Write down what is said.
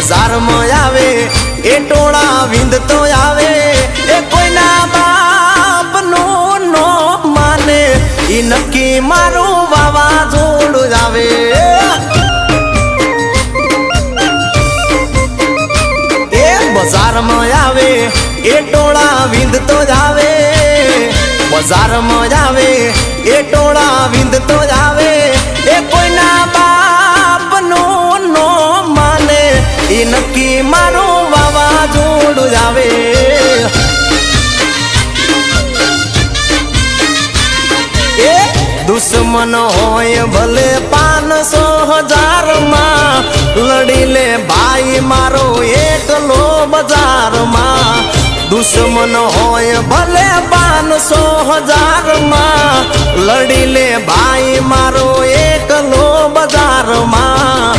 બજારમાં આવે એ ટોળા વિંધતો આવે એ કોઈના બાપનું નો માને ઈ નક્કી મારું વાવાઝોડું આવે એ બજારમાં આવે એ ટોળા વિંધતો જ આવે બજારમાં આવે એ ટોળા વિંધતો જ આવે એ કોઈના બાપનું નો માને ઈ નક્કી મારું વાવાઝોડું જ આવે એ દુશ્મન હોય ભલે 500,000 માં લડી લે ભાઈ મારો એકલો બજારમાં દુશ્મન હોય ભલે 500,000 માં લડી લે ભાઈ મારો એકલો બજારમાં